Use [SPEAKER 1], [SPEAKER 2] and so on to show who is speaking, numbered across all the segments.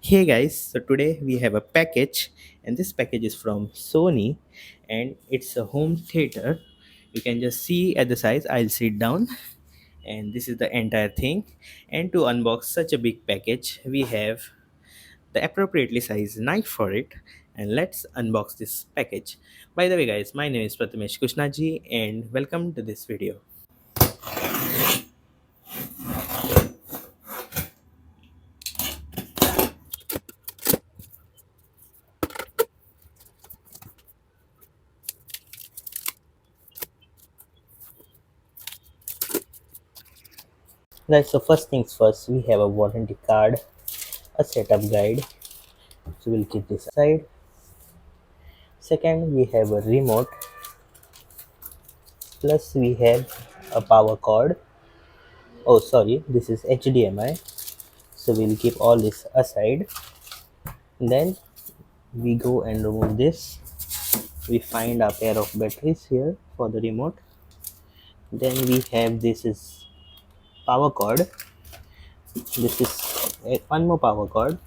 [SPEAKER 1] Hey guys, so today we have a package, and this package is from Sony, and it's a home theater. You can just see at the size. I'll sit down, and this is the entire thing. And to unbox such a big package, we have the appropriately sized knife for it. And let's unbox this package. By the way, guys, my name is Prathamesh Kushnaji, and welcome to this video. Guys, so first things first, we have a warranty card, a setup guide. So we'll keep this aside. Second, we have a remote, plus we have a power cord. Oh sorry, this is HDMI, so we'll keep all this aside. Then we go and remove this. We find a pair of batteries here for the remote. Then we have, this is power cord. This is one more power cord.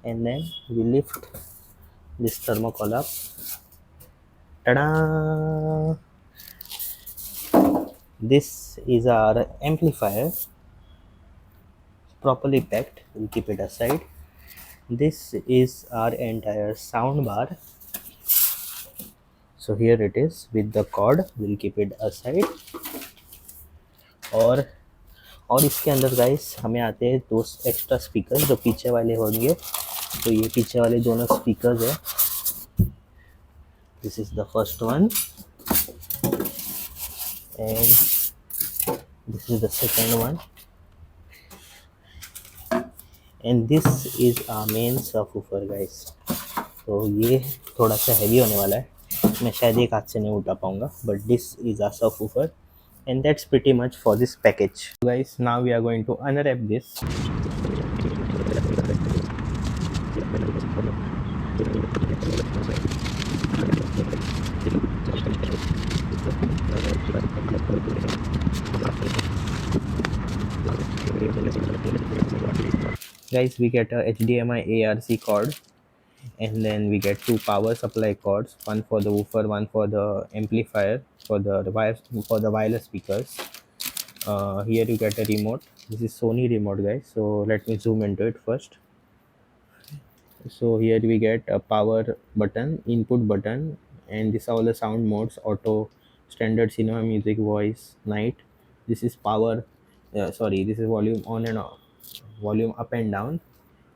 [SPEAKER 1] And then we lift this thermocol up. Ta-da! This is our amplifier, properly packed. We'll keep it aside. This is our entire sound bar. So here it is with the cord. We'll keep it aside. और इसके अंदर guys हमें आते हैं दो extra speaker जो पीछे वाले होंगे. तो ये पीछे वाले दोनों स्पीकर्स है. This is the first one and this is the second one. And this is our main subwoofer guys. तो ये थोड़ा सा हैवी होने वाला है, मैं शायद एक हाथ से नहीं उठा पाऊंगा, but this is our subwoofer. And that's pretty much for this package. Guys, now we are going to unwrap this. Guys, we get a HDMI ARC cord, and then we get two power supply cords, one for the woofer, one for the amplifier, for the wireless speakers. Here you get a remote. This is Sony remote, guys, so let me zoom into it first. So here we get a power button, input button, and these are all the sound modes: auto, standard, cinema, music, voice, night. This is power, this is volume on and off, volume up and down,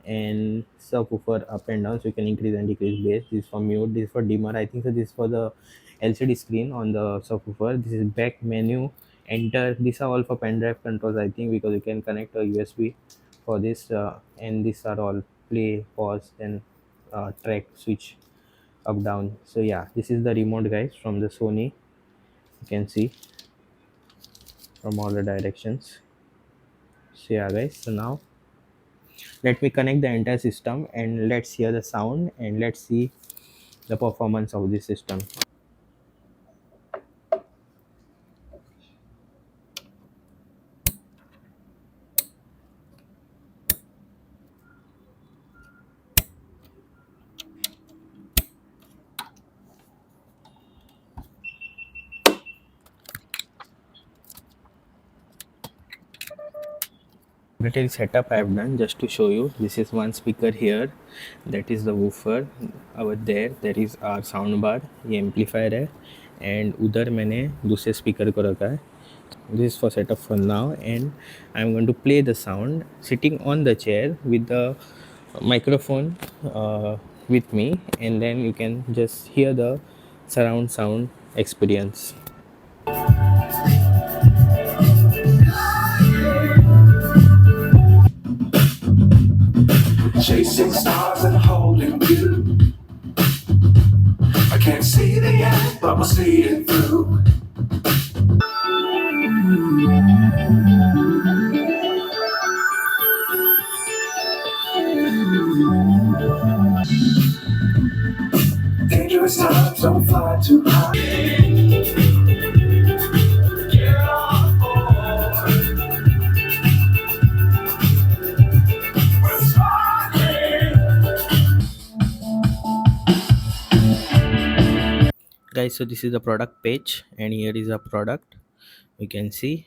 [SPEAKER 1] and subwoofer up and down, so you can increase and decrease bass. This is for mute, this is for dimmer. I think so this is for the LCD screen on the subwoofer. This is back menu, enter. These are all for pen drive controls, I think, because you can connect a USB for this. And these are all play, pause, and track switch up, down. So yeah, this is the remote, guys, from the Sony. You can see from all the directions. So yeah, guys, so now let me connect the entire system and let's hear the sound and let's see the performance of this system. Little setup I have done just to show you. This is one speaker here, that is the woofer. Over there is our sound bar, ये amplifier है, and उधर मैंने दूसरे speaker को रखा है. This is for setup for now, and I'm going to play the sound sitting on the chair with the microphone with me, and then you can just hear the surround sound experience.
[SPEAKER 2] Chasing stars and holding you. I can't see the end, but we'll see it through. Dangerous times, don't fly too high. Get on board.
[SPEAKER 1] guys, so this is the product page, and here is a product. You can see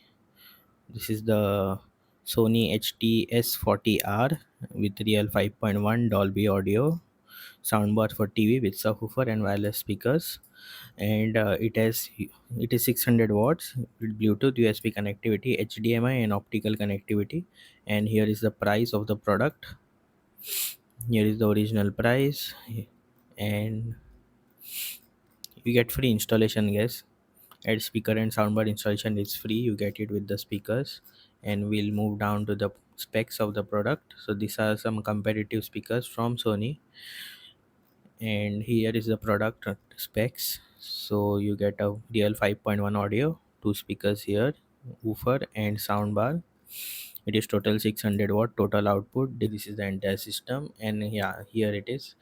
[SPEAKER 1] this is the Sony S40R with real 5.1 Dolby audio soundbar for TV with subwoofer and wireless speakers, and it is 600 watts with Bluetooth, USB connectivity, HDMI, and optical connectivity. And here is the price of the product. Here is the original price, and you get free installation, guys. Add speaker and soundbar installation is free. You get it with the speakers. And we'll move down to the specs of the product. So these are some competitive speakers from Sony, and here is the product specs. So you get a real 5.1 audio, two speakers here, woofer and soundbar. It is total 600 watt total output. This is the entire system, and yeah, here it is.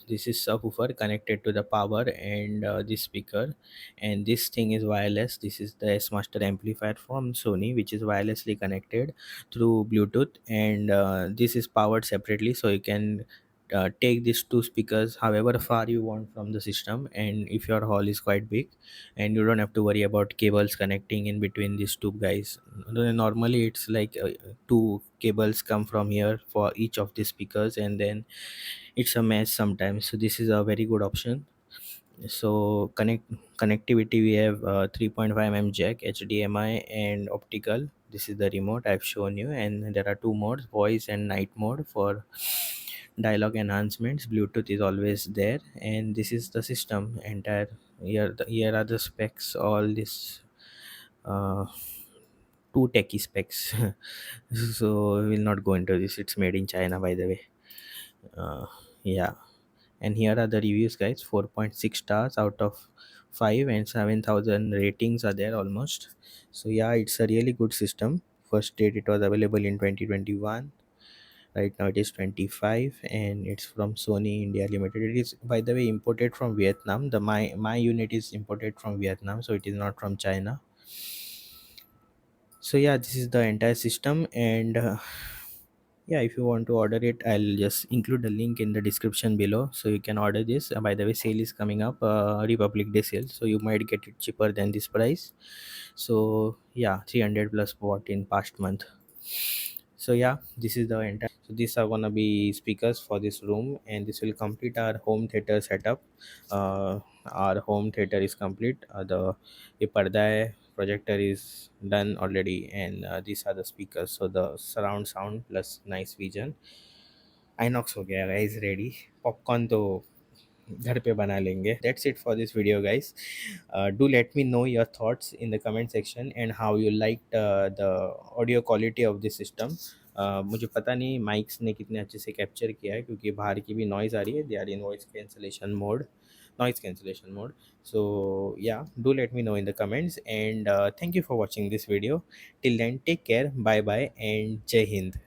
[SPEAKER 1] This is subwoofer connected to the power and this speaker, and this thing is wireless. This is the S Master amplifier from Sony, which is wirelessly connected through Bluetooth, and this is powered separately, so you can take these two speakers however far you want from the system. And if your hall is quite big, and you don't have to worry about cables connecting in between these two guys. Normally it's like two cables come from here for each of the speakers, and then it's a mess sometimes. So this is a very good option. So connectivity, we have 3.5 mm jack, HDMI, and optical. This is the remote I've shown you, and there are two modes, voice and night mode for dialogue enhancements. Bluetooth is always there, and this is the system entire. Here are the specs, all this uh, two techie specs. So we will not go into this. It's made in China, by the way. Yeah, and here are the reviews, guys. 4.6 stars out of 5, and 7,000 ratings are there almost. So yeah, it's a really good system. First date it was available in 2021. Right now it is 25, and it's from Sony India Limited. It is, by the way, imported from Vietnam. The my unit is imported from Vietnam, so it is not from China. So yeah, this is the entire system, and yeah, if you want to order it, I'll just include a link in the description below, so you can order this. By the way, sale is coming up, Republic Day sale, so you might get it cheaper than this price. So yeah, 300 plus watt in past month. So yeah, this is the entire. So these are gonna be speakers for this room, and this will complete our home theater setup. Our home theater is complete. The parda hai, projector is done already, and these are the speakers. So the surround sound plus nice vision. Inox हो गया guys, ready. Popcorn तो घर पे बना लेंगे. That's it for this video, guys. Do let me know your thoughts in the comment section, and how you liked the audio quality of this system. मुझे पता नहीं माइक्स ने कितने अच्छे से कैप्चर किया है, क्योंकि बाहर की भी नॉइज़ आ रही है. They are in voice cancellation mode, noise cancellation mode. So yeah, do let me know in the comments, and thank you for watching this video. Till then, take care, bye bye, and Jai Hind.